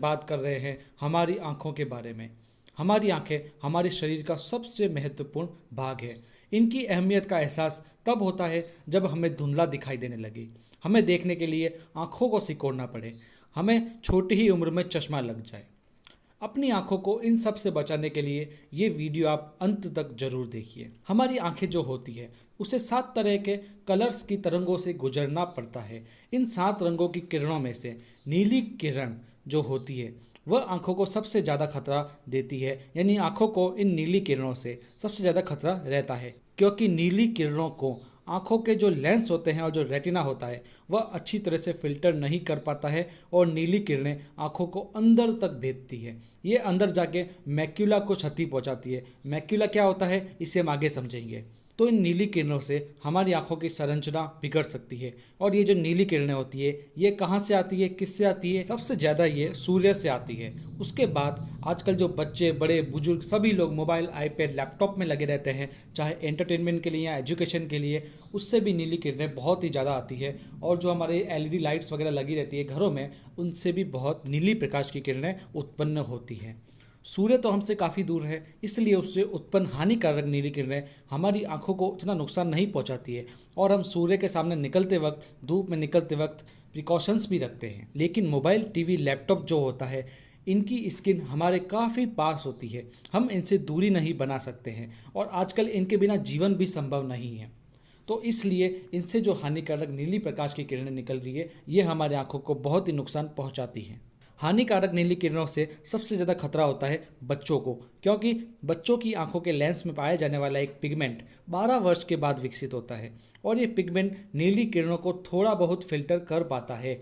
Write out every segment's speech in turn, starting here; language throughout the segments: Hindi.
बात कर रहे हैं हमारी आँखों के बारे में। हमारी आँखें हमारे शरीर का सबसे महत्वपूर्ण भाग है। इनकी अहमियत का एहसास तब होता है जब हमें धुंधला दिखाई देने लगे, हमें देखने के लिए आँखों को सिकोड़ना पड़े, हमें छोटी ही उम्र में चश्मा लग जाए। अपनी आंखों को इन सब से बचाने के लिए ये वीडियो आप अंत तक जरूर देखिए। हमारी आंखें जो होती है उसे 7 तरह के कलर्स की तरंगों से गुजरना पड़ता है। इन 7 रंगों की किरणों में से नीली किरण जो होती है वह आंखों को सबसे ज़्यादा खतरा देती है, यानी आंखों को इन नीली किरणों से सबसे ज़्यादा खतरा रहता है, क्योंकि नीली किरणों को आंखों के जो लेंस होते हैं और जो रेटिना होता है वह अच्छी तरह से फिल्टर नहीं कर पाता है और नीली किरणें आंखों को अंदर तक भेजती है। ये अंदर जाके मैक्यूला को क्षति पहुंचाती है। मैक्यूला क्या होता है इसे हम आगे समझेंगे। तो इन नीली किरणों से हमारी आंखों की संरचना बिगड़ सकती है। और ये जो नीली किरणें होती है ये कहाँ से आती है, किससे आती है? सबसे ज़्यादा ये सूर्य से आती है। उसके बाद आजकल जो बच्चे, बड़े बुजुर्ग सभी लोग मोबाइल, आईपैड, लैपटॉप में लगे रहते हैं, चाहे एंटरटेनमेंट के लिए या एजुकेशन के लिए, उससे भी नीली किरणें बहुत ही ज़्यादा आती है। और जो हमारे एलईडी लाइट्स वगैरह लगी रहती है घरों में, उनसे भी बहुत नीली प्रकाश की किरणें उत्पन्न होती हैं। सूर्य तो हमसे काफ़ी दूर है, इसलिए उससे उत्पन्न हानिकारक नीली किरणें हमारी आंखों को इतना नुकसान नहीं पहुंचाती है। और हम सूर्य के सामने निकलते वक्त, धूप में निकलते वक्त प्रिकॉशंस भी रखते हैं। लेकिन मोबाइल, टीवी, लैपटॉप जो होता है इनकी स्किन हमारे काफ़ी पास होती है, हम इनसे दूरी नहीं बना सकते हैं और आजकल इनके बिना जीवन भी संभव नहीं है। तो इसलिए इनसे जो हानिकारक नीली प्रकाश की किरणें निकल रही है ये हमारे आंखों को बहुत ही नुकसान पहुंचाती हैं। हानिकारक नीली किरणों से सबसे ज़्यादा खतरा होता है बच्चों को, क्योंकि बच्चों की आंखों के लेंस में पाया जाने वाला एक पिगमेंट 12 वर्ष के बाद विकसित होता है और ये पिगमेंट नीली किरणों को थोड़ा बहुत फिल्टर कर पाता है।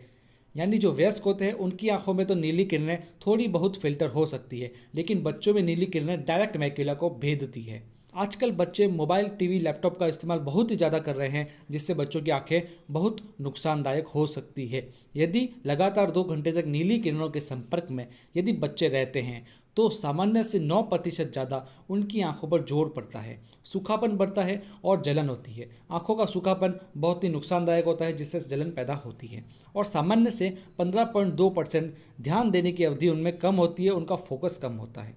यानी जो वयस्क होते हैं उनकी आंखों में तो नीली किरणें थोड़ी बहुत फिल्टर हो सकती है, लेकिन बच्चों में नीली किरणें डायरेक्ट मैक्यूला को भेदती है। आजकल बच्चे मोबाइल, टीवी, लैपटॉप का इस्तेमाल बहुत ही ज़्यादा कर रहे हैं, जिससे बच्चों की आंखें बहुत नुकसानदायक हो सकती है। यदि लगातार 2 घंटे तक नीली किरणों के संपर्क में यदि बच्चे रहते हैं तो सामान्य से 9% ज़्यादा उनकी आंखों पर जोर पड़ता है, सूखापन बढ़ता है और जलन होती है। आंखों का सूखापन बहुत ही नुकसानदायक होता है, जिससे जलन पैदा होती है। और सामान्य से 15.2% ध्यान देने की अवधि उनमें कम होती है, उनका फोकस कम होता है।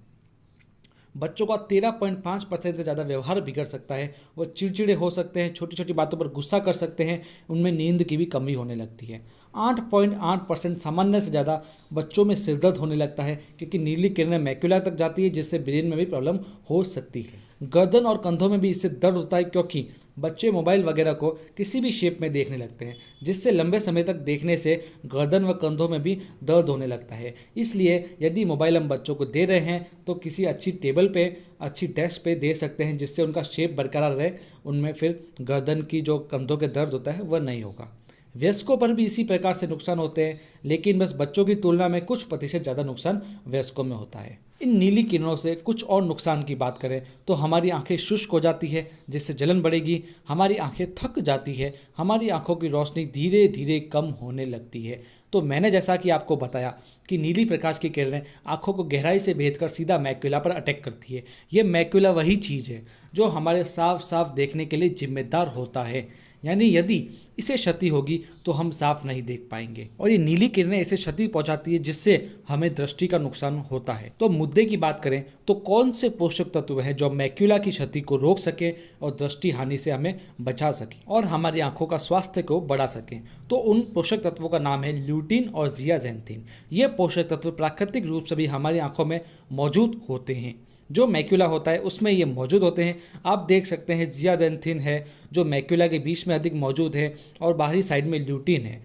बच्चों का 13.5% से ज़्यादा व्यवहार बिगड़ सकता है, वो चिड़चिड़े हो सकते हैं, छोटी छोटी बातों पर गुस्सा कर सकते हैं, उनमें नींद की भी कमी होने लगती है। 8.8% सामान्य से ज़्यादा बच्चों में सिरदर्द होने लगता है, क्योंकि नीली किरणें मैक्यूला तक जाती है, जिससे ब्रेन में भी प्रॉब्लम हो सकती है। गर्दन और कंधों में भी इससे दर्द होता है, क्योंकि बच्चे मोबाइल वगैरह को किसी भी शेप में देखने लगते हैं, जिससे लंबे समय तक देखने से गर्दन व कंधों में भी दर्द होने लगता है। इसलिए यदि मोबाइल हम बच्चों को दे रहे हैं तो किसी अच्छी टेबल पे, अच्छी डेस्क पे दे सकते हैं, जिससे उनका शेप बरकरार रहे, उनमें फिर गर्दन की जो कंधों के दर्द होता है वह नहीं होगा। वयस्कों पर भी इसी प्रकार से नुकसान होते हैं, लेकिन बस बच्चों की तुलना में कुछ प्रतिशत ज़्यादा नुकसान वयस्कों में होता है। इन नीली किरणों से कुछ और नुकसान की बात करें तो हमारी आंखें शुष्क हो जाती है, जिससे जलन बढ़ेगी, हमारी आंखें थक जाती है, हमारी आंखों की रोशनी धीरे धीरे कम होने लगती है। तो मैंने जैसा कि आपको बताया कि नीली प्रकाश की किरणें आंखों को गहराई से भेदकर सीधा मैक्यूला पर अटैक करती है। ये मैक्यूला वही चीज़ है जो हमारे साफ साफ देखने के लिए जिम्मेदार होता है, यानी यदि इसे क्षति होगी तो हम साफ नहीं देख पाएंगे। और ये नीली किरणें इसे क्षति पहुंचाती है, जिससे हमें दृष्टि का नुकसान होता है। तो मुद्दे की बात करें तो कौन से पोषक तत्व हैं जो मैक्यूला की क्षति को रोक सके और दृष्टि हानि से हमें बचा सके और हमारी आंखों का स्वास्थ्य को बढ़ा सके? तो उन पोषक तत्वों का नाम है ल्यूटिन और जियाजेंथिन। ये पोषक तत्व प्राकृतिक रूप से भी हमारी आंखों में मौजूद होते हैं। जो मैक्यूला होता है उसमें ये मौजूद होते हैं। आप देख सकते हैं जियाजेंथिन है जो मैक्यूला के बीच में अधिक मौजूद है और बाहरी साइड में ल्यूटिन है।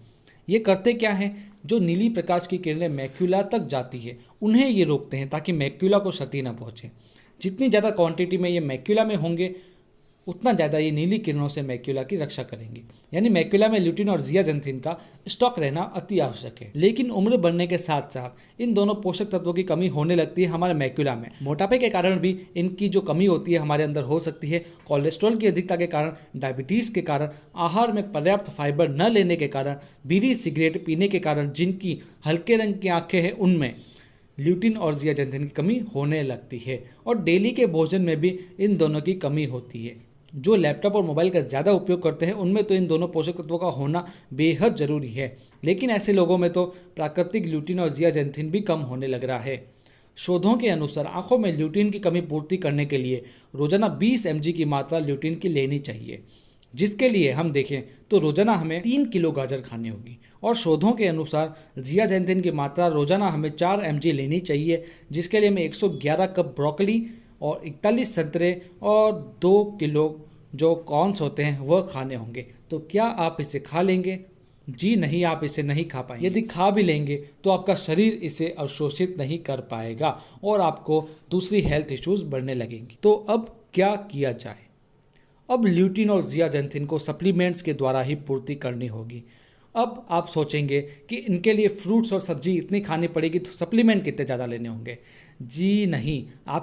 ये करते क्या हैं? जो नीली प्रकाश की किरणें मैक्यूला तक जाती है उन्हें ये रोकते हैं, ताकि मैक्यूला को क्षति न पहुँचे। जितनी ज़्यादा क्वांटिटी में ये मैक्यूला में होंगे उतना ज़्यादा ये नीली किरणों से मैक्यूला की रक्षा करेंगे। यानी मैक्यूला में ल्यूटिन और जियाजेंथिन का स्टॉक रहना अति आवश्यक है। लेकिन उम्र बढ़ने के साथ साथ इन दोनों पोषक तत्वों की कमी होने लगती है हमारे मैक्यूला में। मोटापे के कारण भी इनकी जो कमी होती है हमारे अंदर हो सकती है। कोलेस्ट्रॉल की अधिकता के कारण, डायबिटीज़ के कारण, आहार में पर्याप्त फाइबर न लेने के कारण, बीड़ी सिगरेट पीने के कारण जिनकी हल्के रंग की आंखें हैं उनमें ल्यूटिन और जियाजेंथिन की कमी होने लगती है। और डेली के भोजन में भी इन दोनों की कमी होती है। जो लैपटॉप और मोबाइल का ज़्यादा उपयोग करते हैं उनमें तो इन दोनों पोषक तत्वों का होना बेहद ज़रूरी है, लेकिन ऐसे लोगों में तो प्राकृतिक ल्यूटिन और जियाजेंथिन भी कम होने लग रहा है। शोधों के अनुसार आंखों में ल्यूटिन की कमी पूर्ति करने के लिए रोजाना 20 mg की मात्रा ल्यूटिन की लेनी चाहिए, जिसके लिए हम देखें तो रोजाना हमें 3 किलो गाजर खानी होगी। और शोधों के अनुसार जियाजेंथिन की मात्रा रोजाना हमें 4 mg लेनी चाहिए, जिसके लिए हमें 111 कप ब्रोकली और 41 संतरे और 2 किलो जो कॉर्न्स होते हैं वह खाने होंगे। तो क्या आप इसे खा लेंगे? जी नहीं, आप इसे नहीं खा पाएंगे। यदि खा भी लेंगे तो आपका शरीर इसे अवशोषित नहीं कर पाएगा और आपको दूसरी हेल्थ इश्यूज बढ़ने लगेंगी। तो अब क्या किया जाए? अब ल्यूटिन और जियाजेंथिन को सप्लीमेंट्स के द्वारा ही पूर्ति करनी होगी। अब आप सोचेंगे कि इनके लिए फ्रूट्स और सब्जी इतनी खानी पड़ेगी तो सप्लीमेंट कितने ज़्यादा लेने होंगे? जी नहीं, आप